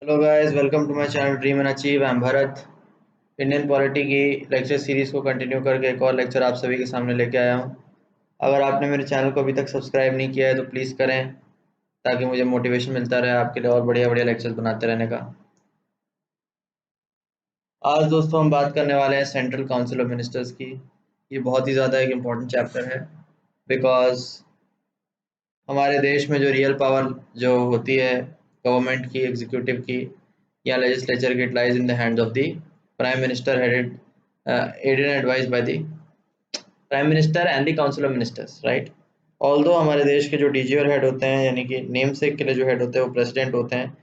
Hello guys, welcome to my channel dream and achieve. I am Bharat. Indian polity की lecture series को continue करके एक और lecture आप सभी के सामने लेके आया हूँ। अगर आपने मेरे चैनल को अभी तक सब्सक्राइब नहीं किया है तो प्लीज़ करें, ताकि मुझे मोटिवेशन मिलता रहे आपके लिए और बढ़िया बढ़िया लेक्चर्स बनाते रहने का। आज दोस्तों हम बात करने वाले हैं सेंट्रल काउंसिल ऑफ मिनिस्टर्स की। ये बहुत ही ज़्यादा एक इम्पॉर्टेंट चैप्टर है, बिकॉज हमारे देश में जो रियल पावर जो होती है गवर्नमेंट की, एग्जीक्यूटिव की या लेजिस्लेचर की, it lies in the hands of the prime minister, headed aided and advised by the prime minister and the council of ministers, right. Although हमारे देश के जो डीजी और हेड होते हैं, यानी कि नेम सेक के लिए जो हेड होते हैं वो प्रेसिडेंट होते हैं,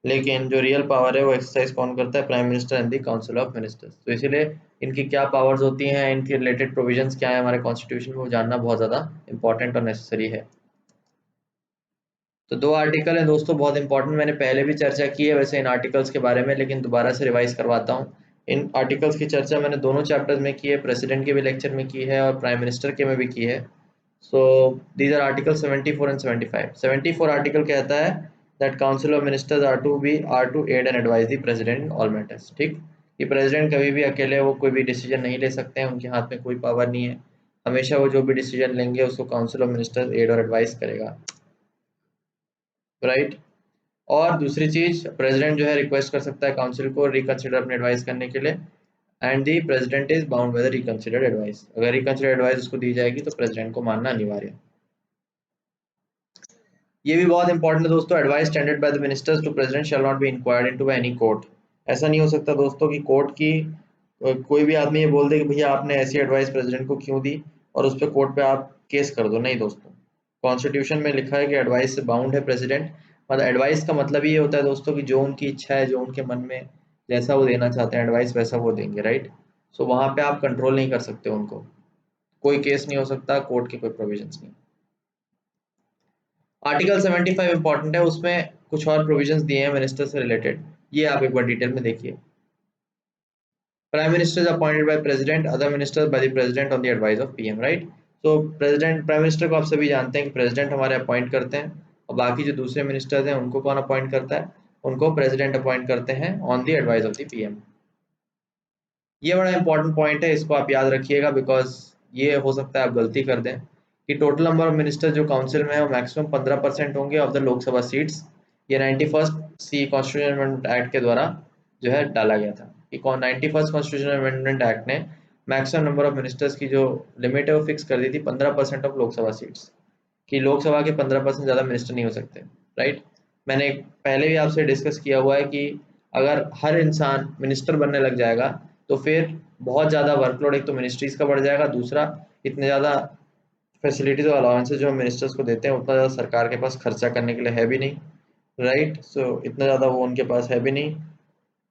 लेकिन जो रियल पावर है वो एक्सरसाइज कौन करता है? Prime minister and the council of ministers. तो इसीलिए इनकी क्या पावर्स होती हैं, इनके रिलेटेड प्रोविजंस क्या है हमारे कॉन्स्टिट्यूशन में, वो जानना बहुत ज़्यादा इंपॉर्टेंट और नेसेसरी है। तो दो आर्टिकल हैं दोस्तों, बहुत इंपॉर्टेंट। मैंने पहले भी चर्चा की है वैसे इन आर्टिकल्स के बारे में, लेकिन दोबारा से रिवाइज करवाता हूँ। इन आर्टिकल्स की चर्चा मैंने दोनों चैप्टर्स में की है, प्रेसिडेंट के भी लेक्चर में की है और प्राइम मिनिस्टर के में भी की है। So these are article 74 and 75। 74 article कहता है that council of ministers are to aid and advise the president in all matters. ठीक, कि प्रेसिडेंट कभी भी अकेले वो कोई भी डिसीजन नहीं ले सकते हैं, उनके हाथ में कोई पावर नहीं है। हमेशा वो जो भी डिसीजन लेंगे उसको काउंसिल ऑफ मिनिस्टर्स एड और एडवाइस करेगा, राइट। और दूसरी चीज, प्रेसिडेंट जो है रिक्वेस्ट कर सकता है काउंसिल को रिकंसिडर अपने एडवाइस करने के लिए, and the president is bound by the reconsidered advice. अगर रिकंसिडर्ड एडवाइस उसको दी जाएगी तो प्रेसिडेंट को मानना अनिवार्य है। ये भी बहुत इंपॉर्टेंट है दोस्तों, advice tendered by the ministers to president shall not be inquired into by any court. ऐसा नहीं हो सकता दोस्तों कि कोर्ट की कोई भी आदमी ये बोल दे कि भैया आपने ऐसी एडवाइस प्रेसिडेंट को क्यों दी, और उस पर कोर्ट पे आप केस कर दो। नहीं दोस्तों, कॉन्स्टिट्यूशन में लिखा है कि एडवाइस से बाउंड है प्रेसिडेंट। मतलब एडवाइस का मतलब ये होता है दोस्तों कि जो उनकी इच्छा है, जो उनके मन में जैसा वो देना चाहते हैं एडवाइस, वैसा वो देंगे, राइट। सो वहां पे आप कंट्रोल नहीं कर सकते उनको, कोई केस नहीं हो सकता, कोर्ट के कोई प्रोविजंस नहीं। आर्टिकल 75 इंपॉर्टेंट है, उसमें कुछ और प्रोविजंस दिए हैं मिनिस्टर से रिलेटेड। ये आप एक बार डिटेल में देखिए। Prime minister is appointed by president, other ministers by the president on the advice of PM, right. तो प्रेसिडेंट, प्राइम मिनिस्टर को आप सभी जानते हैं कि प्रेसिडेंट हमारे अपॉइंट करते हैं, और बाकी जो दूसरे मिनिस्टर्स हैं उनको कौन अपॉइंट करता है? उनको प्रेसिडेंट अपॉइंट करते हैं on the advice of the PM. ये बड़ा इंपॉर्टेंट पॉइंट है, इसको आप याद रखिएगा, बिकॉज ये हो सकता है आप गलती कर दें कि टोटल नंबर ऑफ मिनिस्टर जो काउंसिल में है वो मैक्सिमम 15% होंगे ऑफ द लोकसभा सीट्स। ये 91st सी कॉन्स्टिट्यूशन अमेंडमेंट एक्ट के द्वारा जो है डाला गया था कि 91st कॉन्स्टिट्यूशन अमेंडमेंट एक्ट ने मैक्सिमम नंबर ऑफ मिनिस्टर्स की जो लिमिट है वो फिक्स कर दी थी 15% ऑफ लोकसभा सीट्स, कि लोकसभा के 15% ज़्यादा मिनिस्टर नहीं हो सकते, राइट। मैंने पहले भी आपसे डिस्कस किया हुआ है कि अगर हर इंसान मिनिस्टर बनने लग जाएगा तो फिर बहुत ज़्यादा वर्कलोड एक तो मिनिस्ट्रीज का बढ़ जाएगा, दूसरा इतने ज़्यादा फैसिलिटीज और अलाउंसेज जो हम मिनिस्टर्स को देते हैं उतना ज़्यादा सरकार के पास खर्चा करने के लिए है भी नहीं, राइट। सो इतना ज़्यादा वो उनके पास है भी नहीं,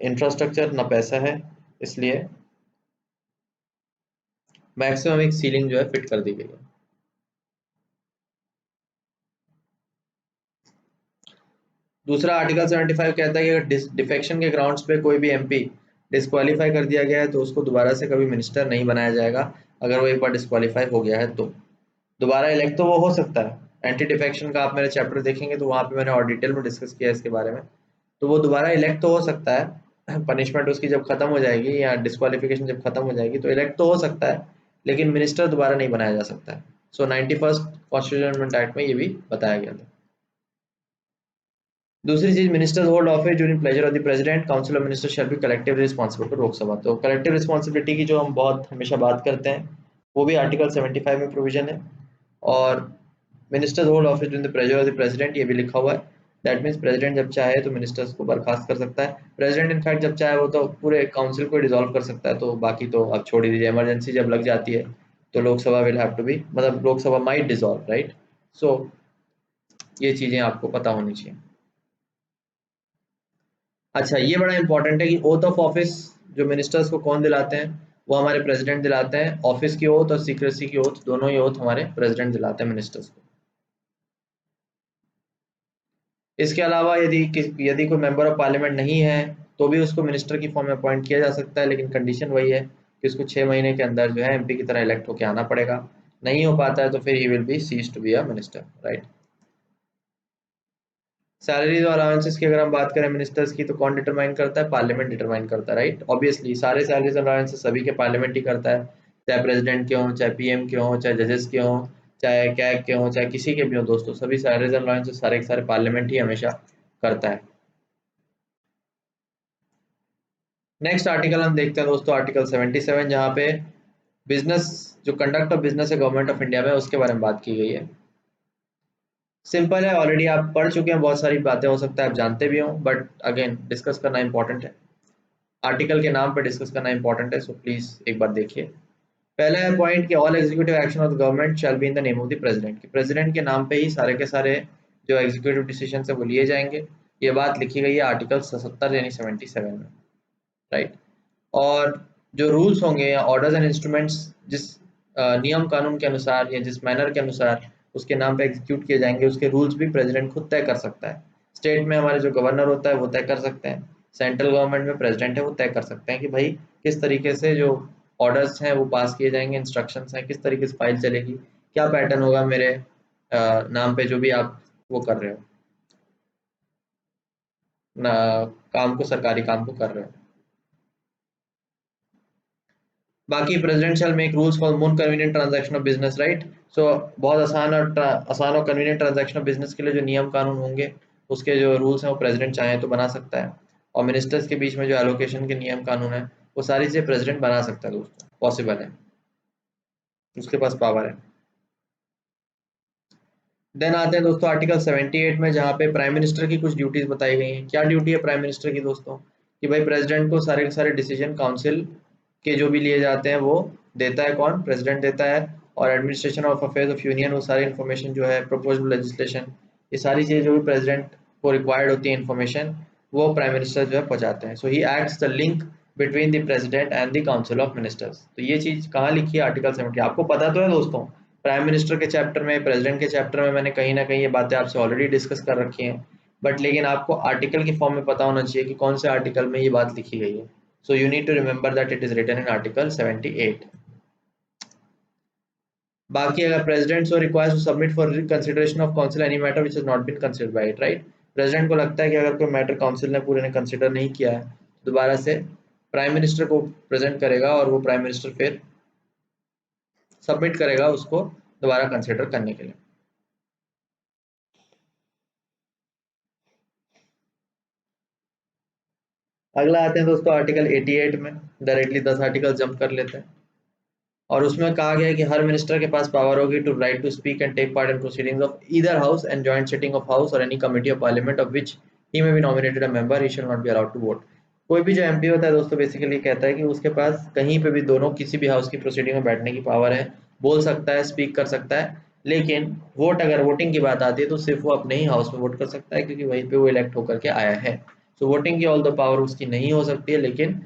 इंफ्रास्ट्रक्चर ना पैसा है, इसलिए मैक्सिमम एक सीलिंग जो है फिट कर दी गई है। दूसरा आर्टिकल 75 कहता है कि अगर डिफेक्शन के ग्राउंड्स पे कोई भी एमपी डिस्क्वालीफाई कर दिया गया है तो उसको दोबारा से कभी मिनिस्टर नहीं बनाया जाएगा। अगर वो एक बार डिस्क्वालीफाई हो गया है तो दोबारा इलेक्ट तो वो हो सकता है। एंटी डिफेक्शन का आप मेरे चैप्टर देखेंगे तो वहाँ पे मैंने और डिटेल में डिस्कस किया है इसके बारे में। तो वो दोबारा इलेक्ट तो हो सकता है, पनिशमेंट उसकी जब खत्म हो जाएगी या डिस्क्वालिफिकेशन जब खत्म हो जाएगी तो इलेक्ट तो हो सकता है, लेकिन मिनिस्टर दोबारा नहीं बनाया जा सकता है। सो 91st कॉन्स्टिट्यूशन अमेंडमेंट एक्ट में ये भी बताया गया था। दूसरी चीज, ministers hold office during pleasure of the president, council of ministers shall be collectively responsible to Lok Sabha. तो कलेक्टिव रिस्पांसिबिलिटी की जो हम बहुत हमेशा बात करते हैं वो भी आर्टिकल 75 में प्रोविजन है। और ministers hold office during the pleasure of the president, ये भी लिखा हुआ है। दैट मीन्स प्रेसिडेंट जब चाहे तो मिनिस्टर्स को बर्खास्त कर सकता है। प्रेसिडेंट इनफैक्ट जब चाहे वो तो पूरे काउंसिल को डिसॉल्व कर सकता है, तो बाकी तो आप छोड़ ही दीजिए, इमरजेंसी जब लग जाती है तो Lok Sabha will have to be, मतलब Lok Sabha might dissolve, right. So ये चीजें आपको पता होनी चाहिए। अच्छा, ये बड़ा इंपॉर्टेंट है कि ओथ ऑफ ऑफिस जो मिनिस्टर्स को कौन दिलाते हैं? वो हमारे प्रेसिडेंट दिलाते हैं। ऑफिस की ओथ और सीक्रेसी की ओथ, दोनों ही ओथ हमारे प्रेसिडेंट दिलाते हैं मिनिस्टर्स को। इसके अलावा यदि कोई मेंबर ऑफ पार्लियामेंट नहीं है तो भी उसको मिनिस्टर की फॉर्म में अपॉइंट किया जा सकता है, लेकिन कंडीशन वही है कि उसको 6 महीने के अंदर जो है एमपी की तरह इलेक्ट होकर आना पड़ेगा। नहीं हो पाता है तो फिर he will be cease to be a minister, right. Salaries और अलाउंसेस की अगर हम बात करें मिनिस्टर्स की, तो कौन डिटरमाइन करता है? पार्लियामेंट डिटरमाइन करता है, राइट। ऑब्वियसली सारे सैलरीज और अलाउंसेस सभी के पार्लियामेंट ही करता है, चाहे प्रेसिडेंट के हों, चाहे पीएम के हों, चाहे जजेस के हों, चाहे कैग के हों, चाहे किसी के भी हों दोस्तों, सभी सैलरीज और अलाउंसेस सारे के सारे पार्लियामेंट ही हमेशा करता है। नेक्स्ट आर्टिकल हम देखते हैं दोस्तों, आर्टिकल 77, जहाँ पे बिजनेस, जो कंडक्ट ऑफ बिजनेस है गवर्नमेंट ऑफ इंडिया में, उसके बारे में बात की गई है। सिंपल है, ऑलरेडी आप पढ़ चुके हैं, बहुत सारी बातें हो सकता है आप जानते भी हों, बट अगेन डिस्कस करना इंपॉर्टेंट है, आर्टिकल के नाम पे डिस्कस करना इंपॉर्टेंट है, सो प्लीज एक बार देखिए। पहला है पॉइंट कि all executive action of the government shall be in the name of the president, कि प्रेसिडेंट के नाम पे ही सारे के सारे जो एग्जीक्यूटिव डिसीजन है वो लिए जाएंगे। ये बात लिखी गई है आर्टिकल 77 यानी 77 में, राइट। और जो रूल्स होंगे या ऑर्डर्स एंड इंस्ट्रूमेंट्स जिस नियम कानून के अनुसार या जिस मैनर के अनुसार उसके नाम पे एग्जीक्यूट किए जाएंगे, उसके रूल्स भी प्रेसिडेंट खुद तय कर सकता है। स्टेट में हमारे जो गवर्नर होता है वो तय कर सकते हैं, सेंट्रल गवर्नमेंट में प्रेसिडेंट है वो तय कर सकते हैं कि भाई किस तरीके से जो ऑर्डर्स हैं वो पास किए जाएंगे, इंस्ट्रक्शंस हैं किस तरीके से फाइल चलेगी, क्या पैटर्न होगा मेरे नाम पे जो भी आप वो कर रहे हो ना, काम को, सरकारी काम को कर रहे हो। बाकी president shall make rules for more convenient transaction of business, right. So बहुत आसान और कन्वीनियंट ट्रांजैक्शन ऑफ बिजनेस के लिए जो नियम कानून होंगे उसके जो रूल्स हैं वो प्रेसिडेंट चाहे तो बना सकता है। और मिनिस्टर्स के बीच में जो एलोकेशन के नियम कानून है वो सारी चीजें प्रेसिडेंट बना सकता है दोस्तों, पॉसिबल है, उसके पास पावर है। देन आते हैं दोस्तों आर्टिकल 78 में, जहाँ पे प्राइम मिनिस्टर की कुछ ड्यूटीज बताई गई हैं। क्या ड्यूटी है प्राइम मिनिस्टर की दोस्तों? कि भाई प्रेसिडेंट को सारे के सारे डिसीजन काउंसिल के जो भी लिए जाते हैं वो देता है कौन? प्रेसिडेंट देता है। और administration of affairs of union, वो सारी इन्फॉर्मेशन जो है, प्रपोज्ड लेजिस्लेशन, ये सारी चीज़ें जो भी प्रेसिडेंट को रिक्वायर्ड होती है इन्फॉर्मेशन, वो प्राइम मिनिस्टर जो है पहुंचाते हैं। So he acts the link between the president and the council of ministers. तो ये चीज़ कहाँ लिखी है? आर्टिकल 70। आपको पता तो है दोस्तों, प्राइम मिनिस्टर के चैप्टर में, प्रेसिडेंट के चैप्टर में मैंने कहीं ना कहीं ये बातें आपसे ऑलरेडी डिस्कस कर रखी हैं, बट लेकिन आपको आर्टिकल के फॉर्म में पता होना चाहिए कि कौन से आर्टिकल में ये बात लिखी गई है। So you need to remember that it is written in article 78। बाकी अगर president so requires to submit for consideration of council any matter which has not been considered by it, right. President को लगता है कि अगर कोई matter council ने पूरे ने कंसिडर नहीं किया है, दोबारा से प्राइम मिनिस्टर को प्रेजेंट करेगा और वो प्राइम मिनिस्टर फिर सबमिट करेगा उसको दोबारा कंसिडर करने के लिए। अगला आते हैं दोस्तों आर्टिकल 88 में, डायरेक्टली 10 आर्टिकल जंप कर लेते हैं। और उसमें कहा गया है कि हर मिनिस्टर के पास पावर होगी to right to speak and take part in proceedings of either house and joint sitting of house और any committee of parliament of which he may be nominated a member, he shall not be allowed to vote. कोई भी जो MP होता है दोस्तों, basically कहता है कि उसके पास कहीं पे भी दोनों किसी भी हाउस की प्रोसीडिंग में बैठने की पावर है, बोल सकता है, स्पीक कर सकता है, लेकिन वोट, अगर वोटिंग की बात आती है तो सिर्फ वो अपने ही हाउस में वोट कर सकता है, क्योंकि वहीं पे वो इलेक्ट होकर के आया है। सो वोटिंग की ऑल द पावर उसकी नहीं हो सकती है, लेकिन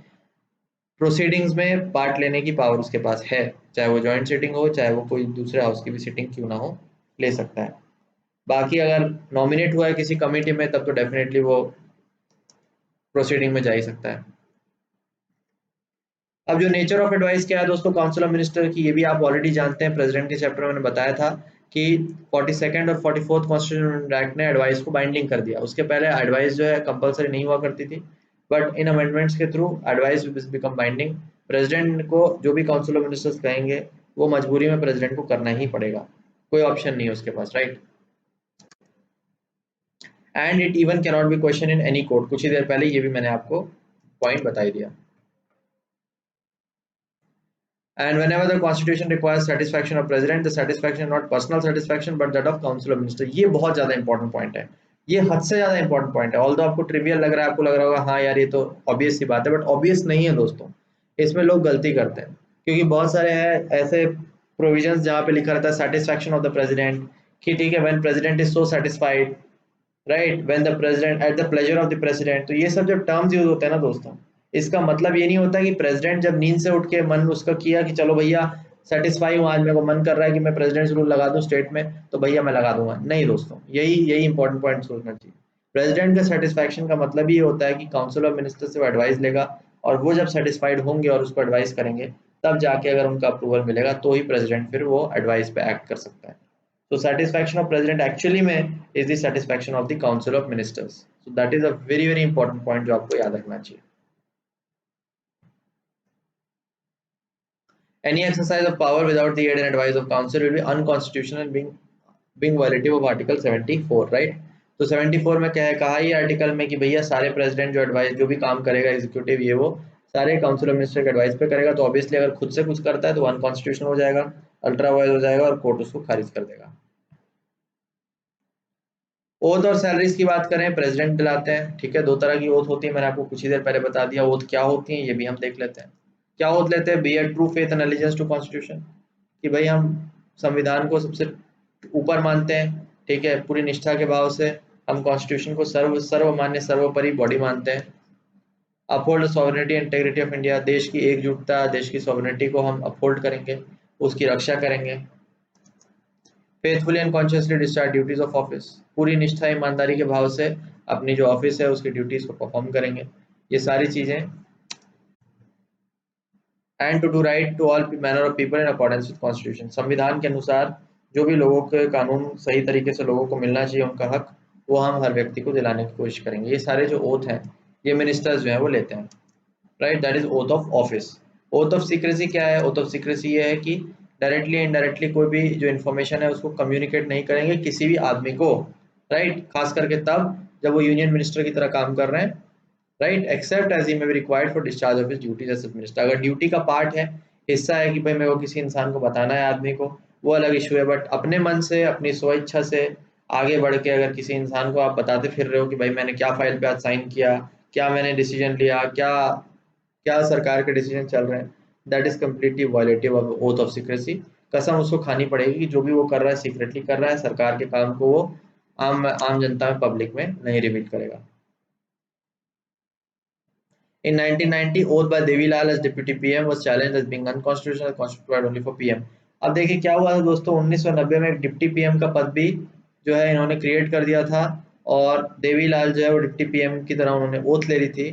प्रोसीडिंग्स में पार्ट लेने की पावर उसके पास है, चाहे वो जॉइंट सीटिंग हो, चाहे वो कोई दूसरे हाउस की भी सीटिंग क्यों ना हो, ले सकता है। बाकी अगर नॉमिनेट हुआ है किसी कमेटी में, तब तो डेफिनेटली वो प्रोसीडिंग में जा ही सकता है। अब जो नेचर ऑफ एडवाइस क्या है दोस्तों काउंसिल ऑफ मिनिस्टर की, ये भी आप ऑलरेडी जानते हैं, प्रेसिडेंट के चैप्टर में मैंने बताया था कि 42nd और 44th कॉन्स्टिट्यूशन एक्ट ने एडवाइस को बाइंडिंग कर दिया। उसके पहले एडवाइस जो है कंपलसरी नहीं हुआ करती थी, बट इन अमेंडमेंट्स के through advice become binding. President को जो भी काउंसिल ऑफ मिनिस्टर्स कहेंगे वो मजबूरी में प्रेसिडेंट को करना ही पड़ेगा, कोई ऑप्शन नहीं है उसके पास, राइट। And it even cannot be question in any court, कुछ ही देर पहले ये भी मैंने आपको पॉइंट बता ही दिया। And whenever the constitution requires satisfaction of president, the satisfaction not personal satisfaction but that of council of minister। ये बहुत ज्यादा इंपॉर्टेंट पॉइंट है, ये हद से ज्यादा इंपॉर्टेंट पॉइंट है। ऑल्दो आपको ट्रिवियल लग रहा है, आपको लग रहा होगा हाँ यार ये तो ऑब्वियस सी बात है, बट ऑब्वियस नहीं है दोस्तों, इसमें लोग गलती करते हैं, क्योंकि बहुत सारे हैं ऐसे प्रोविजंस जहाँ पे लिखा रहता है सेटिस्फैक्शन ऑफ द प्रेसिडेंट, कि ठीक है when president is so satisfied, right, when the president at the pleasure of the president. तो ये सब जब टर्म्स यूज होते हैं ना दोस्तों, इसका मतलब ये नहीं होता कि प्रेसिडेंट जब नींद से उठ के मन उसका किया कि चलो भैया सेटिस्फाई हूँ, आज मेरे को मन कर रहा है कि मैं प्रेसिडेंट रूल लगा दूं स्टेट में, तो भैया मैं लगा दूंगा। नहीं दोस्तों, यही यही इंपॉर्टेंट पॉइंट सोचना चाहिए। प्रेसिडेंट का सेटिस्फैक्शन का मतलब ये होता है कि काउंसिल ऑफ मिनिस्टर से वो एडवाइस लेगा, और वो जब सेटिस्फाइड होंगे और उसको एडवाइस करेंगे, तब जाके अगर उनका अप्रूवल मिलेगा तो ही प्रेसिडेंट फिर वो एडवाइस पे एक्ट कर सकता है। So satisfaction of president actually में is the satisfaction of the council of ministers. So that is a very very important point जो आपको याद रखना चाहिए. Any exercise of power without the aid and advice of council will be unconstitutional and being violative of Article 74, right? तो 74 में क्या है, कहा ही आर्टिकल में कि भैया सारे प्रेसिडेंट जो एडवाइस जो भी काम करेगा एग्जीक्यूटिव ये वो सारे काउंसिल ऑफ मिनिस्टर के एडवाइस पे करेगा, तो ऑब्वियसली अगर खुद से कुछ करता है तो अनकॉन्स्टिट्यूशनल हो जाएगा, अल्ट्रा वायज हो जाएगा और कोर्ट उसको खारिज कर देगा. ओथ और सैलरीज की बात करें, प्रेसिडेंट दिलाते हैं, ठीक है. दो तरह की ओथ होती है, मैंने आपको कुछ ही देर पहले बता दिया ओथ क्या होती है, ये भी हम देख लेते हैं. क्या ओथ लेते हैं, bear true faith and allegiance to constitution, कि भाई हम संविधान को सबसे ऊपर मानते हैं, ठीक है, पूरी निष्ठा के भाव से हम कॉन्स्टिट्यूशन को सर्वमान्य सर्वोपरि बॉडी मानते हैं. Uphold sovereignty integrity of India, देश की एकजुटता, देश की सॉवरेनिटी को हम अपहोल्ड करेंगे, उसकी रक्षा करेंगे. Faithfully and consciously discharge duties of office, पूरी निष्ठा ईमानदारी के भाव से अपनी जो ऑफिस है उसकी ड्यूटीज को परफॉर्म करेंगे, ये सारी चीजें. And to do right to all manner of people in accordance with constitution, संविधान के अनुसार जो भी लोगों के कानून सही तरीके से लोगों को मिलना चाहिए उनका हक, वो हम हर व्यक्ति को दिलाने की कोशिश करेंगे. ये सारे जो ओथ हैं ये मिनिस्टर्स जो हैं वो लेते हैं, right. That is oath of office. Oath of secrecy क्या है, ओथ ऑफ सीक्रेसी ये है कि डायरेक्टली इनडायरेक्टली कोई भी जो इन्फॉर्मेशन है उसको कम्युनिकेट नहीं करेंगे किसी भी आदमी को, राइट. खास करके तब जब वो यूनियन मिनिस्टर की तरह काम कर रहे हैं, right, except as he may be required for discharge of his duties as minister. अगर ड्यूटी का पार्ट है, हिस्सा है कि भाई मेरे को किसी इंसान को बताना है आदमी को, वो अलग इशू है. बट अपने मन से अपनी स्वेच्छा से आगे बढ़ के अगर किसी इंसान को आप बताते फिर रहे हो कि भाई मैंने क्या फाइल पे आज साइन किया, क्या मैंने डिसीजन लिया, क्या क्या सरकार के डिसीजन चल रहे हैं, that is completely violative of oath of secrecy. कसम उसको खानी पड़ेगी कि जो भी वो कर रहा है सीक्रेटली कर रहा है, सरकार के काम को वो आम आम जनता में पब्लिक में नहीं रिवील करेगा. In 1990, oath by Devilal as deputy PM was challenged as being unconstitutional, constituted only for PM. अब देखिए क्या हुआ था दोस्तों, 1990 में एक डिप्टी पीएम का पद भी जो है इन्होंने क्रिएट कर दिया था, और देवीलाल जो है वो डिप्टी पीएम की तरह उन्होंने ओथ ले ली थी,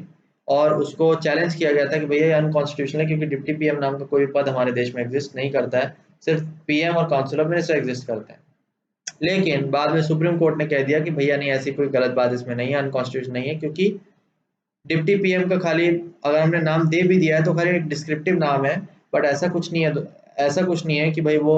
और उसको चैलेंज किया गया था कि भैया ये अनकॉन्स्टिट्यूशनल है क्योंकि डिप्टी पीएम नाम का कोई पद हमारे देश में एग्जिस्ट नहीं करता है, सिर्फ पीएम और काउंसिल ऑफ मिनिस्टर एग्जिस्ट करते हैं. लेकिन बाद में सुप्रीम कोर्ट ने कह दिया कि भैया नहीं, ऐसी कोई गलत बात इसमें नहीं है, अनकॉन्स्टिट्यूशनल नहीं है, क्योंकि डिप्टी पीएम का खाली अगर हमने नाम दे भी दिया है तो खाली एक डिस्क्रिप्टिव नाम है, बट ऐसा कुछ नहीं है. ऐसा कुछ नहीं है कि भाई वो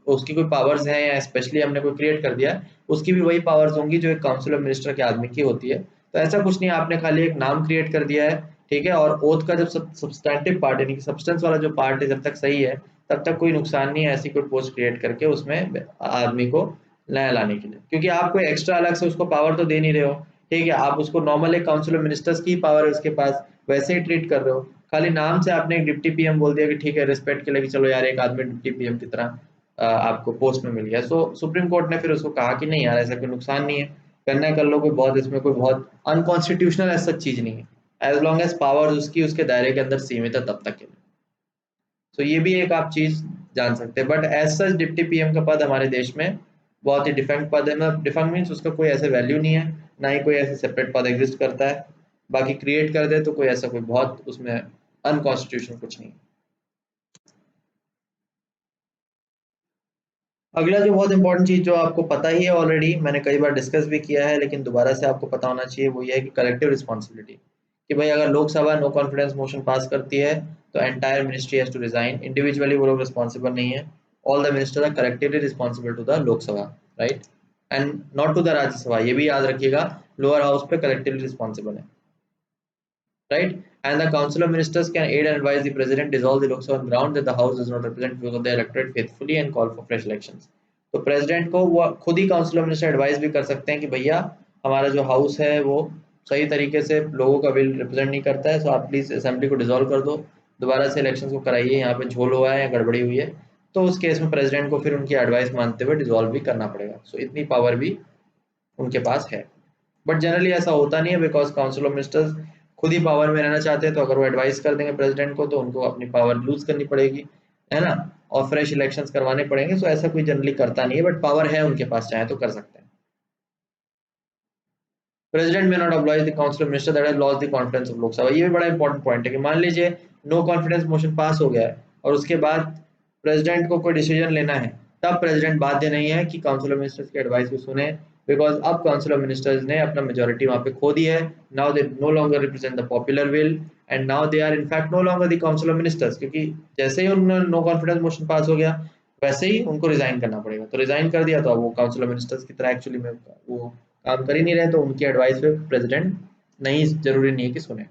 उसकी कोई पावर्स हैं या स्पेशली हमने कोई क्रिएट कर दिया, उसकी भी वही पावर्स होंगी जो एक काउंसिल ऑफ मिनिस्टर के आदमी की होती है. तो ऐसा कुछ नहीं है, आपने खाली एक नाम क्रिएट कर दिया है, ठीक है. और ओथ का जब सब्सटैंटिव पार्ट यानी कि सब्सटेंस वाला जो पार्ट है जब तक सही है तब तक कोई नुकसान नहीं है ऐसी कोई पोस्ट क्रिएट करके उसमें आदमी को नया लाने के लिए, क्योंकि आप कोई एक्स्ट्रा अलग से उसको पावर तो दे नहीं रहे हो, ठीक है. आप उसको नॉर्मल एक काउंसिल ऑफ मिनिस्टर्स की पावर है उसके पास, वैसे ही ट्रीट कर रहे हो. खाली नाम से आपने एक डिप्टी पीएम बोल दिया कि ठीक है रिस्पेक्ट के लिए कि चलो यार एक आदमी डिप्टी पीएम की तरह आपको पोस्ट में मिल गया. सो सुप्रीम कोर्ट ने फिर उसको कहा कि नहीं यार ऐसा कोई नुकसान नहीं है, करना है कर लो, कोई बहुत इसमें कोई बहुत अनकॉन्स्टिट्यूशनल ऐसा चीज नहीं है, एज लॉन्ग एज पावर उसकी उसके दायरे के अंदर सीमित है तब तक के लिए. सो ये भी एक आप चीज जान सकते हैं. But as such deputy PM का पद हमारे देश में बहुत ही डिफेक्ट पद है. मतलब डिफेक्ट मीन्स उसका कोई ऐसे वैल्यू नहीं है, ना ही कोई ऐसे सेपरेट पद एग्जिस्ट करता है. बाकी क्रिएट कर दे तो कोई ऐसा कोई बहुत उसमें अनकॉन्स्टिट्यूशनल कुछ नहीं. अगला जो बहुत इंपॉर्टेंट चीज जो आपको पता ही है ऑलरेडी, मैंने कई बार डिस्कस भी किया है लेकिन दोबारा से आपको पता होना चाहिए, वो ये है कि कलेक्टिव रिस्पॉन्सिबिलिटी. कि भाई अगर Lok Sabha no confidence motion pass करती है तो entire ministry has to resign. Individually वो लोग रिस्पॉन्सिबल नहीं है, all the ministers are collectively responsible to the Lok Sabha, right, and not to the Rajya Sabha. ये भी याद रखिएगा, लोअर हाउस पे कलेक्टिवली रिस्पॉन्सिबल है, right? And the Council of Ministers can aid and advise the President dissolve the Lok Sabha on ground that the House does not represent views of the electorate faithfully and call for fresh elections. तो president को वो खुद ही council of minister advice भी कर सकते हैं कि भैया हमारा जो हाउस है वो सही तरीके से लोगों का विल रिप्रेजेंट नहीं करता है, सो आप प्लीज असेंबली को डिसॉल्व कर दो, दोबारा से इलेक्शंस को कराइए, यहाँ पे झोल हुआ है या गड़बड़ी हुई है. तो उस केस में प्रेसिडेंट को फिर उनकी एडवाइस मानते हुए डिसॉल्व भी करना पड़ेगा. सो इतनी पावर भी उनके पास है. बट जनरली ऐसा होता नहीं है बिकॉज काउंसिल ऑफ मिनिस्टर्स खुद ही पावर में रहना चाहते हैं, तो अगर वो एडवाइस कर देंगे प्रेसिडेंट को तो उनको अपनी पावर लूज करनी पड़ेगी, है ना, और फ्रेश इलेक्शंस करवाने पड़ेंगे. सो ऐसा कोई जनरली करता नहीं है, बट पावर है उनके पास, चाहे तो कर सकते हैं. प्रेसिडेंट में not oblige the council of minister that has lost the confidence of Lok Sabha. ये भी बड़ा इंपॉर्टेंट पॉइंट है कि मान लीजिए नो कॉन्फिडेंस मोशन पास हो गया है और उसके बाद प्रेसिडेंट को कोई डिसीजन लेना है, तब प्रेसिडेंट बाध्य नहीं है कि काउंसिल ऑफ मिनिस्टर्स की एडवाइस को सुने, बिकॉज अब काउंसिल ऑफ मिनिस्टर्स ने अपना मेजोरिटी वहां पे खो दी है। Now they no longer represent the popular will and now they are in fact no longer the council of ministers, क्योंकि जैसे ही उन्होंने नो कॉन्फिडेंस मोशन पास हो गया वैसे ही उनको रिजाइन करना पड़ेगा। तो रिजाइन कर दिया तो अब वो काउंसिल ऑफ मिनिस्टर्स की तरह एक्चुअली में वो काम कर ही नहीं रहे, तो उनकी एडवाइस पे प्रेसिडेंट नहीं, जरूरी नहीं है कि सुने।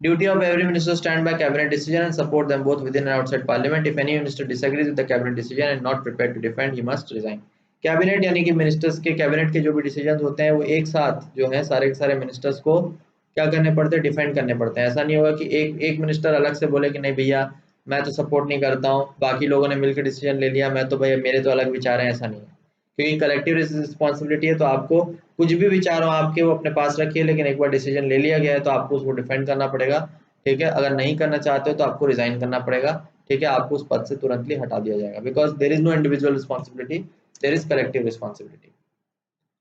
Duty of every minister to stand by cabinet decision and support them both within and outside parliament. If any minister disagrees with the cabinet decision and not prepared to defend, he must resign. Cabinet यानी कि ministers के cabinet के जो भी decision होते हैं वो एक साथ जो है सारे के सारे मिनिस्टर्स को क्या करने पड़ते हैं, डिफेंड करने पड़ते हैं। ऐसा नहीं होगा कि एक मिनिस्टर अलग से बोले कि नहीं भैया मैं तो सपोर्ट नहीं करता हूँ, बाकी लोगों ने मिलकर डिसीजन ले लिया, मैं तो भैया मेरे तो अलग विचार हैं, ऐसा नहीं है। क्योंकि कलेक्टिव रिस्पॉन्सिबिलिटी है, तो आपको कुछ भी विचार हो आपके वो अपने पास रखिए, लेकिन एक बार डिसीजन ले लिया गया है तो आपको उसको डिफेंड करना पड़ेगा। ठीक है, अगर नहीं करना चाहते हो तो आपको रिजाइन करना पड़ेगा। ठीक है, आपको उस पद से तुरंतली हटा दिया जाएगा, because there is no individual responsibility, there is collective responsibility.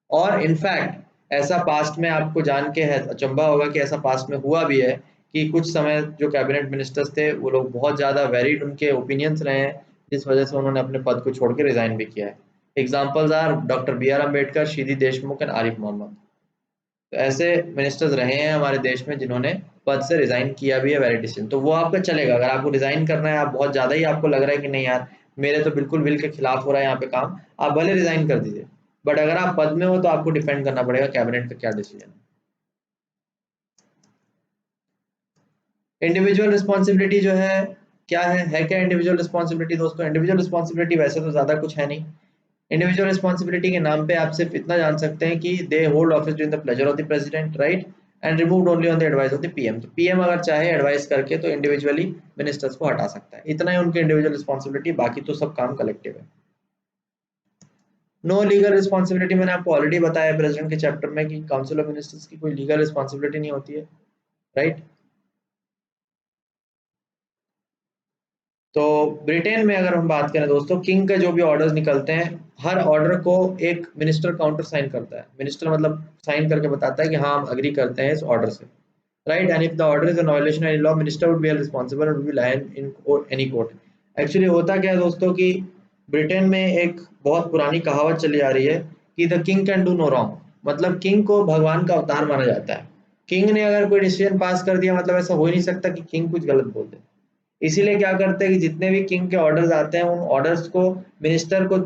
और इनफैक्ट ऐसा पास्ट में आपको जान के है अचंभा होगा कि ऐसा पास्ट में हुआ भी है कि कुछ समय जो कैबिनेट मिनिस्टर्स थे वो लोग बहुत ज्यादा वेरिड उनके ओपिनियंस रहे हैं, जिस वजह से उन्होंने अपने पद को छोड़ के रिजाइन भी किया है। Examples are doctor B R Ambedkar, C D Deshmukh and Arif Mohammad. तो ऐसे मिनिस्टर्स रहे हैं हमारे देश में जिन्होंने पद से रिजाइन किया भी है वेरी डिसीजन, तो वो आपका चलेगा। अगर आपको रिजाइन करना है, आप बहुत ज्यादा ही आपको लग रहा है कि नहीं यार मेरे तो बिल्कुल विल के खिलाफ हो रहा है यहाँ पे काम, आप भले रिजाइन कर दीजिए, बट अगर आप पद में हो तो आपको डिफेंड करना पड़ेगा कैबिनेट का क्या डिसीजन है। इंडिविजुअल रिस्पॉन्सिबिलिटी जो है क्या है क्या इंडिविजुअल रिस्पॉन्सिबिलिटी दोस्तों? इंडिविजुअल रिस्पॉन्सिबिलिटी वैसे तो ज्यादा कुछ है नहीं। इंडिविजुअल रिस्पॉन्सिबिलिटी के नाम पे आप सिर्फ इतना जान सकते हैं कि they hold office during the pleasure of the president, right, and removed only on the advice of the PM. तो पीएम अगर चाहे एडवाइस करके तो इंडिविजुअली मिनिस्टर्स को हटा सकता है, इतना ही उनकी इंडिविजुअल रिस्पॉन्सिबिलिटी, बाकी तो सब काम कलेक्टिव है। नो लीगल रिस्पॉन्सिबिलिटी, मैंने आपको ऑलरेडी बताया प्रेसिडेंट के चैप्टर में कि काउंसिल ऑफ मिनिस्टर्स की कोई लीगल रिस्पॉन्सिबिलिटी नहीं होती है, राइट। तो ब्रिटेन में अगर हम बात करें दोस्तों, किंग के जो भी ऑर्डर्स निकलते हैं, हर ऑर्डर को एक मिनिस्टर काउंटर साइन करता है। मिनिस्टर मतलब साइन करके बताता है कि हाँ हम अग्री करते हैं इस ऑर्डर से, राइट। And if the order is a violation of any law, minister would be responsible और विल बी लायन इन एनी कोर्ट। एक्चुअली होता क्या है दोस्तों कि ब्रिटेन में एक बहुत पुरानी कहावत चली आ रही है कि the king can do no wrong, मतलब किंग को भगवान का अवतार माना जाता है। किंग ने अगर कोई डिसीजन पास कर दिया मतलब ऐसा हो ही नहीं सकता कि किंग कुछ गलत बोल दे। इसीलिए क्या करते हैं कि जितने भी किंग के ऑर्डर्स आते हैं उन ऑर्डर्स को मिनिस्टर को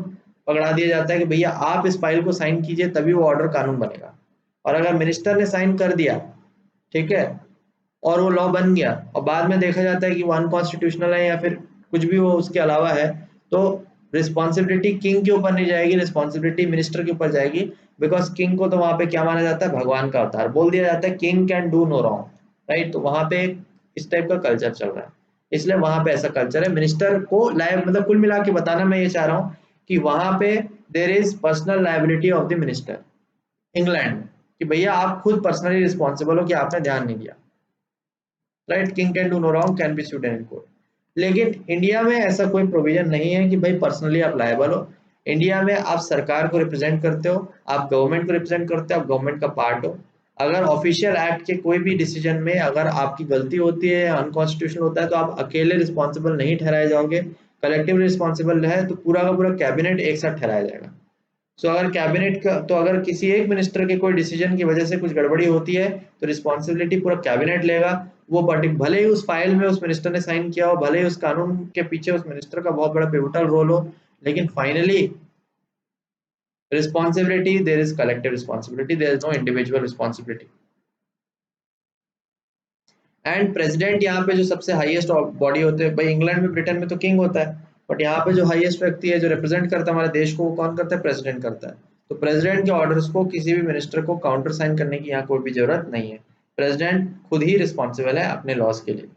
पकड़ा दिया जाता है कि भैया आप इस फाइल को साइन कीजिए तभी वो ऑर्डर कानून बनेगा। और अगर मिनिस्टर ने साइन कर दिया, ठीक है, और वो लॉ बन गया और बाद में देखा जाता है कि वो अनकॉन्स्टिट्यूशनल है या फिर कुछ भी वो उसके अलावा है, तो रिस्पॉन्सिबिलिटी किंग के ऊपर नहीं जाएगी, रिस्पॉन्सिबिलिटी मिनिस्टर के ऊपर जाएगी। बिकॉज किंग को तो वहां पे क्या माना जाता है, भगवान का अवतार बोल दिया जाता है, king can do no wrong, right. तो वहां पे इस टाइप का कल्चर चल रहा है, इसलिए वहां पे ऐसा कल्चर है। मिनिस्टर को लाइव मतलब कुल मिला के बताना मैं ये चाह रहा हूँ कि वहां पे there is personal liability of the minister England में, कि भैया आप खुद पर्सनली रिस्पॉन्सिबल हो कि आपने ध्यान नहीं दिया, right. King can do no wrong, can be sued in court. लेकिन इंडिया में ऐसा कोई प्रोविजन नहीं है कि भाई पर्सनली आप लायबल हो। इंडिया में आप सरकार को रिप्रेजेंट करते हो, आप गवर्नमेंट को रिप्रेजेंट करते हो, आप गवर्नमेंट का पार्ट हो। अगर ऑफिशियल एक्ट के कोई भी डिसीजन में अगर आपकी गलती होती है, अनकॉन्स्टिट्यूशनल होता है, तो आप अकेले रिस्पॉन्सिबल नहीं ठहराए जाओगे, कलेक्टिव रिस्पॉन्सिबल है तो पूरा का पूरा कैबिनेट एक साथ ठहराया जाएगा। सो अगर कैबिनेट का तो अगर किसी एक मिनिस्टर के कोई डिसीजन की वजह से कुछ गड़बड़ी होती है तो रिस्पॉन्सिबिलिटी पूरा कैबिनेट लेगा। वो पर्टिक भले ही उस फाइल में उस मिनिस्टर ने साइन किया हो, भले ही उस कानून के पीछे उस मिनिस्टर का बहुत बड़ा पिवटल रोल हो, लेकिन finally responsibility there is collective responsibility, there is no individual responsibility. And president यहाँ पे जो सबसे हाईएस्ट बॉडी होते हैं, भाई इंग्लैंड में ब्रिटेन में तो किंग होता है, बट यहाँ पे जो हाईएस्ट व्यक्ति है जो रिप्रेजेंट करता है हमारे देश को, वो कौन करता है, प्रेसिडेंट करता है। तो प्रेसिडेंट के ऑर्डर्स को किसी भी मिनिस्टर को काउंटर साइन करने की यहाँ कोई भी जरूरत नहीं है। प्रेसिडेंट खुद ही रिस्पॉन्सिबल है अपने लॉस के लिए।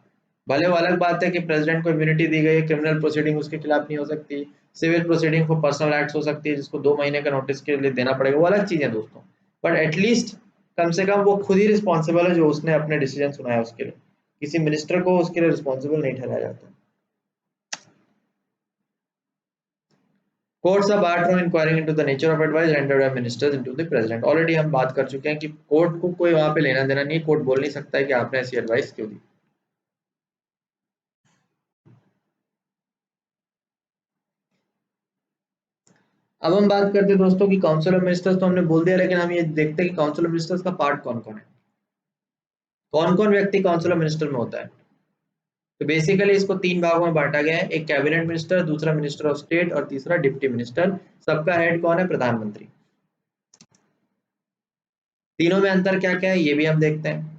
भले वो अलग बात है कि प्रेसिडेंट को इम्यूनिटी दी गई है, क्रिमिनल प्रोसीडिंग उसके खिलाफ नहीं हो सकती, सिविल प्रोसीडिंग को पर्सनल एक्ट हो सकती है जिसको 2 महीने का नोटिस के लिए देना पड़ेगा, वो अलग चीज है दोस्तों। बट एटलीस्ट कम से कम वो खुद ही रिस्पॉन्सिबल है जो उसने अपने डिसीजन सुनाया उसके लिए, किसी मिनिस्टर को उसके लिए रिस्पॉन्सिबल नहीं ठहराया जाता। Courts are barred from inquiring into the nature of advice rendered by ministers into the president. Already हम बात कर चुके हैं कि कोर्ट को कोई वहां पे लेना देना नहीं है, कोर्ट बोल नहीं सकता है कि आपने ऐसी एडवाइस क्यों दी। अब हम बात करते हैं दोस्तों कि काउंसिल ऑफ मिनिस्टर्स तो हमने बोल दिया, लेकिन हम ये देखते हैं कि काउंसिल ऑफ मिनिस्टर्स का पार्ट कौन कौन है, कौन कौन व्यक्ति काउंसिल ऑफ मिनिस्टर में होता है। तो बेसिकली इसको तीन भागों में बांटा गया है, एक कैबिनेट मिनिस्टर, दूसरा मिनिस्टर ऑफ स्टेट और तीसरा डिप्टी मिनिस्टर। सबका हेड कौन है? प्रधानमंत्री। तीनों में अंतर क्या क्या है ये भी हम देखते हैं।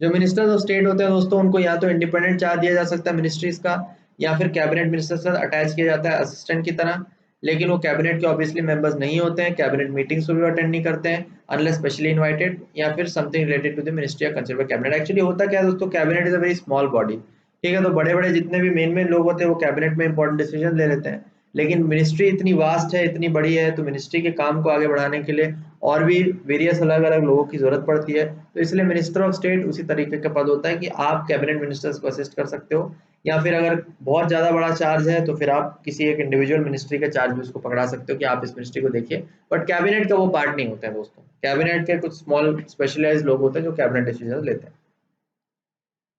जो मिनिस्टर्स ऑफ स्टेट होते हैं दोस्तों, उनको या तो इंडिपेंडेंट चार्ज दिया जा सकता है मिनिस्ट्रीज का, या फिर कैबिनेट मिनिस्टर से अटैच किया जाता है असिस्टेंट की तरह। लेकिन वो कैबिनेट के ऑब्वियसली मेंबर्स नहीं होते हैं, कैबिनेट मीटिंग्स को भी अटेंड नहीं करते हैं अनलेस स्पेशली इनवाइटेड, या फिर something related to the ministry या कंसिडर कैबिनेट। एक्चुअली होता क्या है दोस्तों, cabinet is a very small body, ठीक है। तो बड़े बड़े जितने भी मेन मेन लोग होते हैं वो कैबिनेट में इंपॉर्टेंट डिसीजन ले लेते हैं, लेकिन मिनिस्ट्री इतनी वास्ट है, इतनी बड़ी है, तो मिनिस्ट्री के काम को आगे बढ़ाने के लिए और भी वेरियस अलग अलग लोगों की जरूरत पड़ती है। तो इसलिए मिनिस्टर ऑफ स्टेट उसी तरीके का पद होता है कि आप कैबिनेट मिनिस्टर्स को असिस्ट कर सकते हो, या फिर अगर बहुत ज्यादा बड़ा चार्ज है तो फिर आप किसी एक इंडिविजुअल मिनिस्ट्री का चार्ज भी उसको पकड़ा सकते हो कि आप इस मिनिस्ट्री को देखिए। बट कैबिनेट का वो पार्ट नहीं होता है दोस्तों, कैबिनेट के कुछ स्मॉल स्पेशलाइज्ड लोग होते हैं जो कैबिनेट डिसीजन लेते हैं।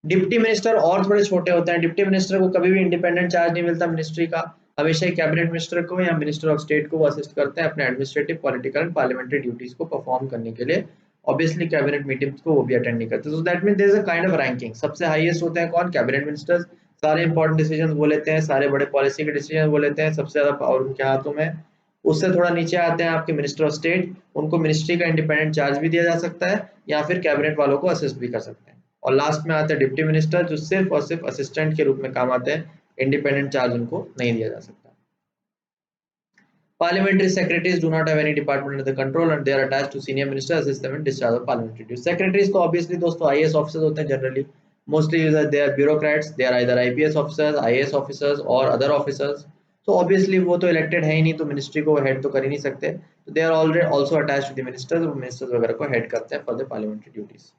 डिप्टी मिनिस्टर और थोड़े छोटे होते हैं। डिप्टी मिनिस्टर को कभी भी इंडिपेंडेंट चार्ज नहीं मिलता मिनिस्ट्री का, हमेशा ही कैबिनेट मिनिस्टर को या मिनिस्टर ऑफ स्टेट को असिस्ट करते हैं अपने administrative, political and parliamentary duties को परफॉर्म करने के लिए। ऑब्वियसली कैबिनेट मीटिंग्स को वो भी अटेंड नहीं करते। So that mean there is a kind of ranking. सबसे हाईएस्ट होते हैं कौन? Cabinet ministers. सारे इंपॉर्टेंट डिसीजन वो लेते हैं, सारे बड़े पॉलिसी के डिसीजन वो लेते हैं, सबसे ज्यादा पावर उनके हाथों में है। उससे थोड़ा नीचे आते हैं आपके मिनिस्टर ऑफ स्टेट, उनको मिनिस्ट्री का इंडिपेंडेंट चार्ज भी दिया जा सकता है या फिर कैबिनेट वालों को असिस्ट भी कर सकते हैं। और लास्ट में आते हैं डिप्टी मिनिस्टर, जो सिर्फ और सिर्फ असिस्टेंट के रूप में काम आते हैं, इंडिपेंडेंट चार्ज उनको नहीं दिया जा सकता। Parliamentary secretaries do not have any department under the control and they are attached to senior minister, assist them in discharge of parliamentary duties. Secretaries को obviously दोस्तों IAS officers होते हैं generally, mostly they are bureaucrats, they are either IPS officers, IAS officers or other officers. So obviously वो तो elected है ही नहीं, तो ministry को head तो कर ही नहीं सकते, तो they are already also attached to the ministers, वो ministers वगैरह को head करते हैं for the parliamentary duties.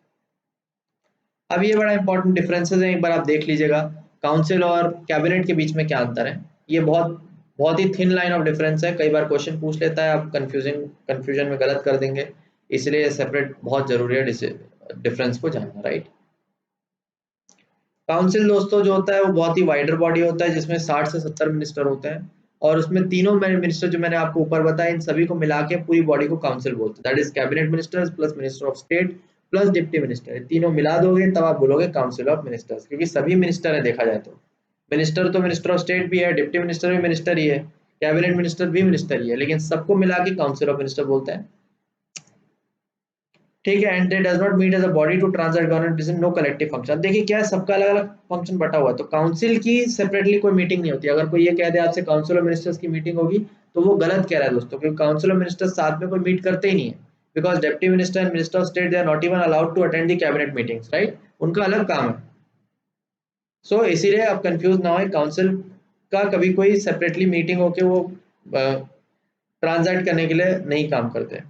अब ये बड़ा इंपॉर्टेंट डिफरेंसेस है, एक बार आप देख लीजिएगा काउंसिल और कैबिनेट के बीच में क्या अंतर है। ये बहुत बहुत ही थिन लाइन ऑफ डिफरेंस है, कई बार क्वेश्चन पूछ लेता है, आप कंफ्यूजन में गलत कर देंगे, इसलिए सेपरेट बहुत जरूरी है डिफरेंस को जानना, राइट। काउंसिल दोस्तों जो होता है वो बहुत ही वाइडर बॉडी होता है, जिसमें 60 से 70 मिनिस्टर होते हैं, और उसमें तीनों मिनिस्टर जो मैंने आपको ऊपर बताया, इन सभी को मिला के पूरी बॉडी को काउंसिल बोलते हैं। That is cabinet ministers plus minister of state plus deputy minister, तीनों मिला दोगे तब आप बोलोगे काउंसिल ऑफ मिनिस्टर्स, क्योंकि सभी मिनिस्टर है देखा जाए तो। मिनिस्टर तो मिनिस्टर ऑफ स्टेट भी है, डिप्टी मिनिस्टर भी मिनिस्टर ही है, कैबिनेट मिनिस्टर भी मिनिस्टर ही है, लेकिन सबको मिला के काउंसिल ऑफ मिनिस्टर बोलते हैं, ठीक है। And they does not meet as a body to translate government decision, no collective function. देखिए क्या है, सबका अलग अलग फंक्शन बटा हुआ है, तो काउंसिल की सेपरेटली कोई मीटिंग नहीं होती। अगर कोई ये कह दे आपसे काउंसिल ऑफ मिनिस्टर्स की मीटिंग होगी, तो वो गलत कह रहा है दोस्तों, क्योंकि काउंसिल ऑफ मिनिस्टर्स साथ में कोई मीट करते ही नहीं है, because deputy minister and minister of state they are not even allowed to attend the cabinet meetings, right, उनका अलग काम है। सो इसीलिए आप कंफ्यूज ना हो, काउंसिल का कभी कोई सेपरेटली मीटिंग होके वो ट्रांसैक्ट करने के लिए नहीं काम करते।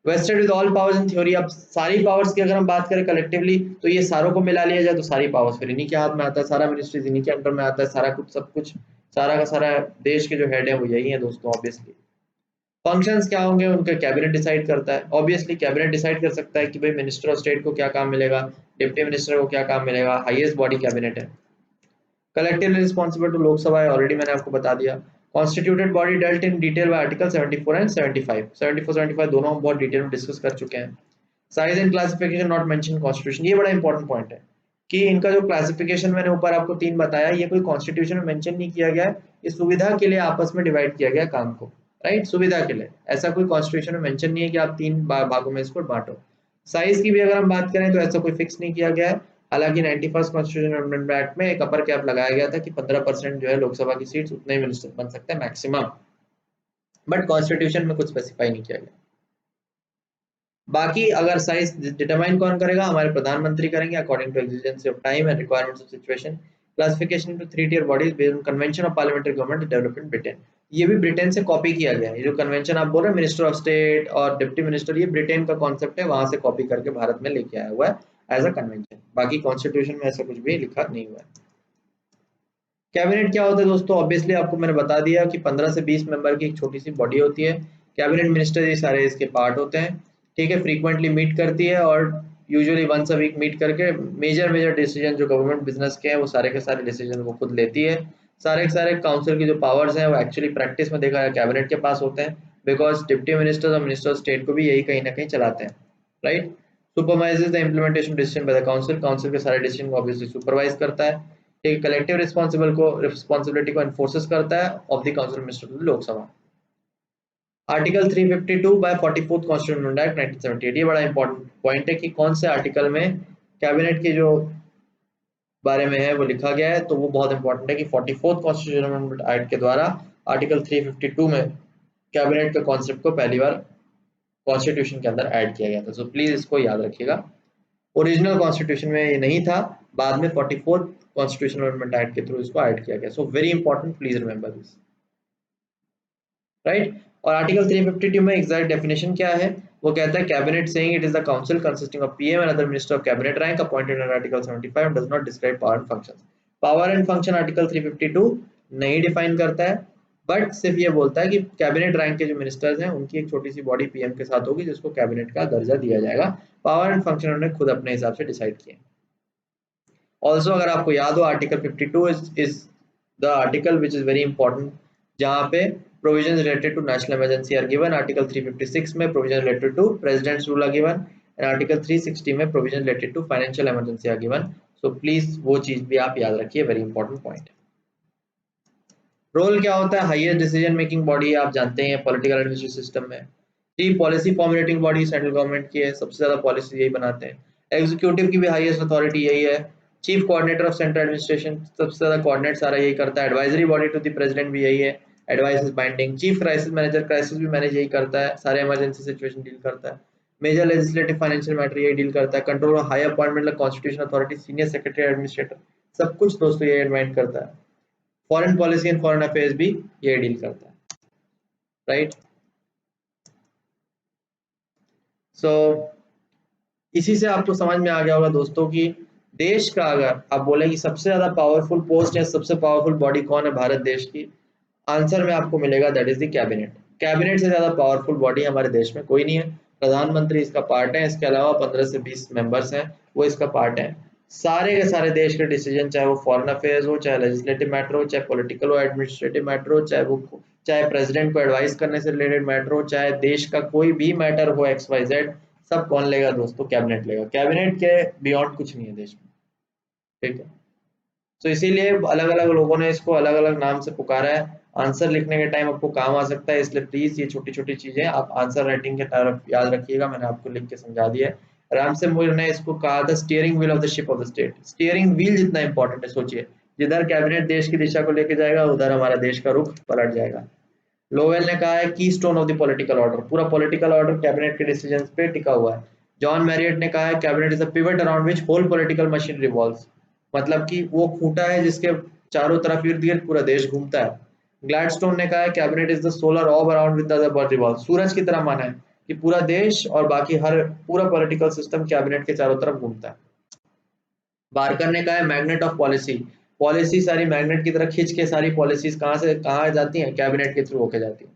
Wasted with all powers in theory. अब सारी पावर्स की अगर हम बात करें कलेक्टिवली, तो ये सारों को मिला लिया जाए तो सारी पावर्स फिर इन्हीं के हाथ में आता है, सारा मिनिस्ट्रीज इन्हीं के अंडर में आता है, सारा कुछ सब कुछ, सारा का सारा देश के जो हेड है वो यही है दोस्तों। ऑब्वियसली फंक्शंस क्या होंगे उनके कैबिनेट डिसाइड करता है। ऑब्वियसली कैबिनेट डिसाइड कर सकता है कि भाई मिनिस्टर ऑफ स्टेट को क्या काम मिलेगा, डिप्टी मिनिस्टर को क्या काम मिलेगा, हाईएस्ट बॉडी कैबिनेट है। कलेक्टिवली रिस्पॉन्सिबल टू लोकसभा है, ऑलरेडी मैंने आपको बता दिया। Constituted body dealt in detail bye article 74 and 75, 74 75 दोनों हम बहुत डिटेल में डिस्कस कर चुके हैं। Size and classification not mention constitution, ये बड़ा इंपॉर्टेंट पॉइंट है कि इनका जो क्लासिफिकेशन मैंने ऊपर आपको तीन बताया, ये कोई कॉन्स्टिट्यूशन में मेंशन नहीं किया गया है, इस सुविधा के लिए आपस में डिवाइड किया गया काम को, राइट, सुविधा के लिए। ऐसा कोई कॉन्स्टिट्यूशन में मेंशन नहीं है कि आप तीन भागों में इसको बांटो। साइज की भी अगर हम बात करें तो ऐसा कोई फिक्स नहीं किया गया है। हालांकि 91st कॉन्स्टिट्यूशन अमेंडमेंट एक्ट में एक अपर कैप लगाया गया था कि 15% जो है लोकसभा की सीट्स उतने ही मिनिस्टर बन सकते हैं मैक्सिमम, बट कॉन्स्टिट्यूशन में कुछ स्पेसिफाई नहीं किया गया। बाकी अगर साइज डिटरमाइन कौन करेगा, हमारे प्रधानमंत्री करेंगे according to exigency of time and requirements of situation. Classification to three tier bodies based on convention of parliamentary government development Britain, ये भी ब्रिटेन से कॉपी किया गया है। ये जो कन्वेंशन आप बोल रहे हैं मिनिस्टर ऑफ स्टेट और डिप्टी मिनिस्टर, ये ब्रिटेन का कॉन्सेप्ट है, वहां से कॉपी करके भारत में लेके आया हुआ है एज अ कन्वेंशन। बाकी कॉन्स्टिट्यूशन में ऐसा कुछ भी लिखा नहीं हुआ है। कैबिनेट क्या होता है दोस्तों, ऑब्वियसली आपको मैंने बता दिया कि 15 से 20 मेंबर की एक छोटी सी बॉडी होती है। कैबिनेट मिनिस्टर ये सारे इसके पार्ट होते हैं, ठीक है। फ्रीक्वेंटली मीट करती है और usually once a week meet करके मेजर मेजर डिसीजन जो गवर्नमेंट बिजनेस के हैं वो सारे के सारे डिसीजन वो खुद लेती है। सारे के सारे काउंसिल की जो पावर्स हैं वो एक्चुअली प्रैक्टिस में देखा है कैबिनेट के पास होते हैं, बिकॉज डिप्टी मिनिस्टर्स और मिनिस्टर स्टेट को भी यही कहीं ना कहीं चलाते हैं, right. Supervises the implementation decision by the council, council के सारे डिसीजन को ऑब्वियसली सुपरवाइज करता है, एक कलेक्टिव रिस्पॉन्सिबिलिटी को एनफोर्सेस करता है of the council minister Lok Sabha. Article 352 by 44th constitution act 1978, ये बड़ा इंपॉर्टेंट पॉइंट है कि कौन से आर्टिकल में कैबिनेट के जो बारे में है वो लिखा गया है, तो वो बहुत इंपॉर्टेंट है कि 44th कॉन्स्टिट्यूशन अमेंडमेंट एक्ट के द्वारा आर्टिकल 352 में कैबिनेट के कॉन्सेप्ट को पहली बार कॉन्स्टिट्यूशन के अंदर ऐड किया गया था। सो प्लीज इसको याद रखिएगा, ओरिजिनल कॉन्स्टिट्यूशन में ये नहीं था, बाद में 44th कॉन्स्टिट्यूशन अमेंडमेंट एक्ट के थ्रू इसको ऐड किया गया। So very important, please remember this, right. और आर्टिकल 352 में एग्जैक्ट डेफिनेशन क्या है, वो कहता है cabinet saying it is the council consisting of PM and other minister of cabinet rank appointed under article 75 and does not describe power and functions. Power and function article 352 नहीं define करता है, but सिर्फ ये बोलता है कि cabinet rank के जो मिनिस्टर्स हैं उनकी एक छोटी सी बॉडी पीएम के साथ होगी जिसको कैबिनेट का दर्जा दिया जाएगा। पावर एंड फंक्शन उन्होंने खुद अपने हिसाब से डिसाइड किए। ऑल्सो अगर आपको याद हो article 52 is the article which is very important, जहाँ पे provisions related to national emergency are given। Article 356 में provision related to president's rule are given and article 360 में provision related to financial emergency are given। so please वो चीज भी आप याद रखिए, very important point। रोल क्या होता है, हाईएस्ट डिसीजन मेकिंग बॉडी आप जानते हैं पॉलिटिकल एडमिनिस्ट्रेटिव सिस्टम में। दी policy formulating body central government की है, सबसे ज्यादा पॉलिसी यही बनाते हैं। एग्जीक्यूटिव की भी हाईएस्ट अथॉरिटी यही है। Chief coordinator of central administration, सबसे ज्यादा कोऑर्डिनेट सारा यही करता है। Advisory body to the president भी यही है, advice is binding. Chief crisis manager, crisis भी मैनेज यही करता है, सारे इमरजेंसी सिचुएशन डील करता है। मेजर लेजिस्लेटिव फाइनेंशियल मैटर यही डील करता है। Control of high appointment constitution authority, senior secretary administrator, सब कुछ दोस्तों ये एडवाइंड करता है। Foreign policy and foreign affairs भी ये डील करता है, राइट। सो इसी से आपको समझ में आ गया होगा दोस्तों कि देश का अगर आप बोले कि सबसे ज्यादा पावरफुल पोस्ट या सबसे पावरफुल बॉडी कौन है भारत देश की, आंसर में आपको मिलेगा that is the cabinet. Cabinet से ज्यादा पावरफुल बॉडी हमारे देश में कोई नहीं है। प्रधानमंत्री इसका पार्ट है, इसके अलावा 15 से 20 मेंबर्स हैं वो इसका पार्ट है। सारे के सारे देश के डिसीजन, चाहे वो फॉरेन अफेयर्स हो, चाहे लेजिस्लेटिव मैटर हो, चाहे पॉलिटिकल हो, एडमिनिस्ट्रेटिव मैटर हो, चाहे प्रेसिडेंट को एडवाइस करने से रिलेटेड मैटर हो, चाहे देश का कोई भी मैटर हो एक्स वाई जेड, सब कौन लेगा दोस्तों, कैबिनेट लेगा। कैबिनेट के बियॉन्ड कुछ नहीं है देश में, ठीक है। तो इसीलिए अलग अलग लोगों ने इसको अलग अलग नाम से पुकारा है। आंसर लिखने के टाइम आपको काम आ सकता है, इसलिए प्लीज ये छोटी छोटी चीजें आप आंसर राइटिंग के तरफ याद रखिएगा। मैंने आपको लिख के समझा दिया है। राम से मोहित ने इसको कहा था steering wheel of the ship of the state. Steering wheel जितना इंपॉर्टेंट है, सोचिए जिधर कैबिनेट देश की दिशा को लेके जाएगा उधर हमारा देश का रुख पलट जाएगा। लोवेल ने कहा है की stone of the political order, पूरा पॉलिटिकल ऑर्डर कैबिनेट के डिसीजन पे टिका हुआ है। जॉन मैरियट ने कहा है cabinet is a pivot around which whole political machine revolves, मतलब कि वो खूंटा है जिसके चारों तरफ इर्द गिर्द पूरा देश घूमता है। ग्लैडस्टोन ने कहा है cabinet is the solar orb around with the earth revolve, सूरज की तरह माना है कि पूरा देश और बाकी हर पूरा पॉलिटिकल सिस्टम कैबिनेट के चारों तरफ घूमता है। बारकर ने कहा है मैग्नेट ऑफ पॉलिसी, पॉलिसी सारी मैग्नेट की तरह खींच के सारी पॉलिसीज कहाँ से कहाँ जाती हैं, कैबिनेट के थ्रू होके जाती है।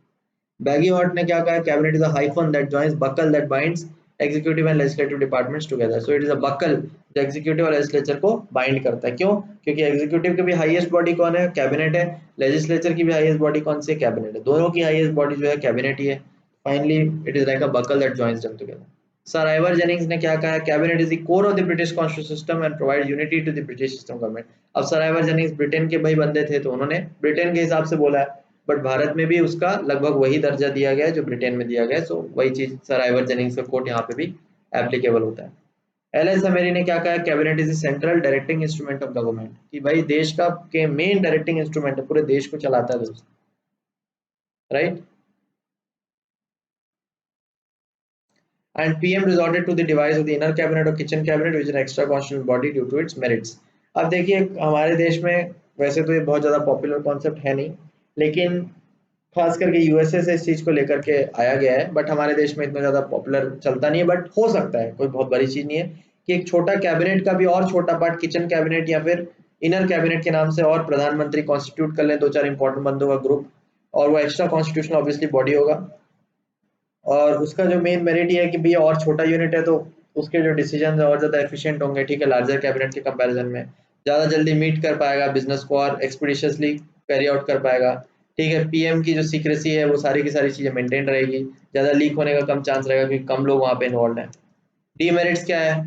बैगी हॉट ने क्या कहा, cabinet is a hyphen that joins buckle that binds executive and legislative departments together. So it is a buckle जो एग्जीक्यूटिव और लेजिस्लेचर को बाइंड करता है। क्यों? क्योंकि एग्जीक्यूटिव की भी हाईएस्ट बॉडी कौन है, कैबिनेट है। लेजिस्लेचर की भी हाईएस्ट बॉडी कौन सी है, कैबिनेट है। दोनों की हाईएस्ट बॉडी जो है कैबिनेट ही है। Finally it is like a buckle that joins them together. Sir Ivor Jennings ने क्या कहा है, cabinet is the core of the British constitution system and provide unity to the British system government. अब sir Ivor Jennings Britain के भाई बंदे थे तो उन्होंने ब्रिटेन के हिसाब से बोला है, बट भारत में भी उसका लगभग वही दर्जा दिया गया है जो ब्रिटेन में दिया गया है। सो वही चीज सर आइवर जेनिंग्स का कोट यहाँ पे भी एप्लीकेबल होता है। एल एस अमेरी ने क्या कहा, cabinet is central directing instrument of government, कि भाई देश का के मेन डायरेक्टिंग इंस्ट्रूमेंट है, पूरे देश को चलाता है दोस्त, right. And PM resorted to the device of the inner cabinet or kitchen cabinet, which is an extra constitutional body due to its merits। अब देखिए हमारे देश में वैसे तो ये बहुत ज़्यादा पॉपुलर कॉन्सेप्ट है नहीं, लेकिन खास करके यूएसए से इस चीज़ को लेकर के आया गया है, बट हमारे देश में इतना ज़्यादा पॉपुलर चलता नहीं है। बट हो सकता है, कोई बहुत बड़ी चीज़ नहीं है कि एक छोटा कैबिनेट का भी और छोटा पार्ट किचन कैबिनेट या फिर इनर कैबिनेट के नाम से और प्रधानमंत्री कॉन्स्टिट्यूट कर लें, दो चार इंपॉर्टेंट बंदों का ग्रुप, और वो एक्स्ट्रा कॉन्स्टिट्यूशनल ऑब्वियसली बॉडी होगा। और उसका जो मेन मेरिट ये है कि भैया और छोटा यूनिट है तो उसके जो डिसीजन और ज़्यादा एफिशिएंट होंगे, ठीक है, लार्जर कैबिनेट के कंपैरिजन में ज़्यादा जल्दी मीट कर पाएगा बिजनेस को और एक्सपीडिशियसली कैरी आउट कर पाएगा। ठीक है, पीएम की जो सीक्रेसी है वो सारी की सारी चीजें मेंटेन रहेगी, ज्यादा लीक होने का कम चांस रहेगा क्योंकि कम लोग वहां पे इन्वॉल्व हैं। डीमेरिट्स क्या है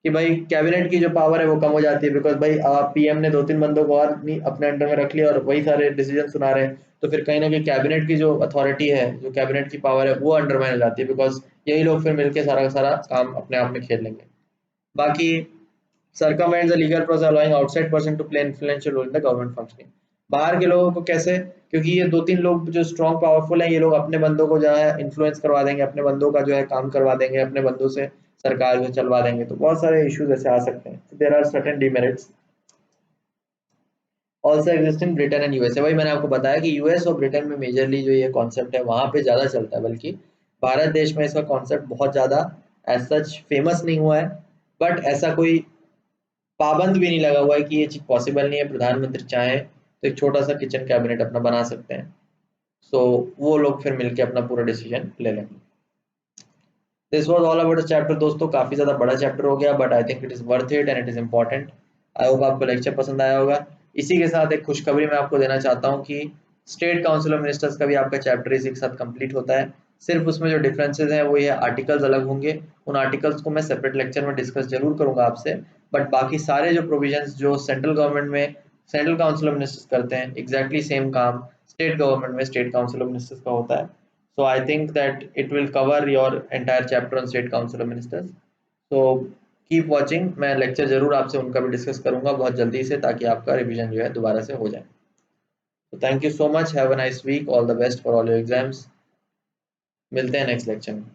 कि भाई कैबिनेट की जो पावर है वो कम हो जाती है, बिकॉज भाई आप पीएम ने 2-3 बंदों को और नहीं अपने अंडर में रख लिया और वही सारे डिसीजन सुना रहे हैं, तो फिर कहीं ना कहीं कैबिनेट की जो अथॉरिटी है, जो कैबिनेट की पावर है वो अंडरमाइन हो जाती है, बिकॉज यही लोग फिर मिलकर सारा का सारा काम अपने आप में खेल लेंगे। बाकी circumvent the legal process allowing outside person to play influential role in the government functioning। बाहर के लोगों को कैसे, क्योंकि ये 2-3 लोग जो स्ट्रॉन्ग पावरफुल हैं, ये लोग अपने बंदों को जो है इन्फ्लुएंस करवा देंगे, अपने बंदों का जो है काम करवा देंगे, अपने बंदों से सरकार जो चलवा देंगे, तो बहुत सारे इश्यूज ऐसे आ सकते हैं। There are certain demerits also exist in Britain and USA. वही मैंने आपको बताया कि यूएस और ब्रिटेन में मेजरली जो ये कॉन्सेप्ट है वहां पे ज्यादा चलता है, बल्कि भारत देश में इसका कॉन्सेप्ट बहुत ज्यादा एज सच फेमस नहीं हुआ है। बट ऐसा कोई पाबंद भी नहीं लगा हुआ है कि ये चीज पॉसिबल नहीं है, प्रधानमंत्री चाहे तो एक छोटा सा किचन कैबिनेट अपना बना सकते हैं, सो वो लोग फिर मिलके अपना पूरा डिसीजन ले लेंगे। This was all about the chapter दोस्तों, काफी ज्यादा बड़ा चैप्टर हो गया, but I think it is worth it and it is important. I hope आपको लेक्चर पसंद आया होगा। इसी के साथ एक खुशखबरी मैं आपको देना चाहता हूँ कि स्टेट काउंसिल ऑफ मिनिस्टर्स का भी आपका चैप्टर इसी के साथ कंप्लीट होता है। सिर्फ उसमें जो डिफरेंसेस हैं वो ये आर्टिकल्स अलग होंगे, उन आर्टिकल्स को मैं सेपरेट लेक्चर में डिस्कस जरूर करूंगा आपसे। बट बाकी सारे जो प्रोविजंस जो सेंट्रल गवर्नमेंट में सेंट्रल काउंसिल ऑफ मिनिस्टर्स करते हैं, एग्जैक्टली सेम काम स्टेट गवर्नमेंट में स्टेट काउंसिल ऑफ मिनिस्टर्स का होता है। So I think that it will cover your entire chapter on State Council of Ministers. So keep watching, मैं lecture जरूर आपसे उनका भी डिस्कस करूंगा बहुत जल्दी से, ताकि आपका रिवीजन जो है दोबारा से हो जाए। तो thank you so much, have a nice week, all the best for all your exams. मिलते हैं नेक्स्ट लेक्चर में।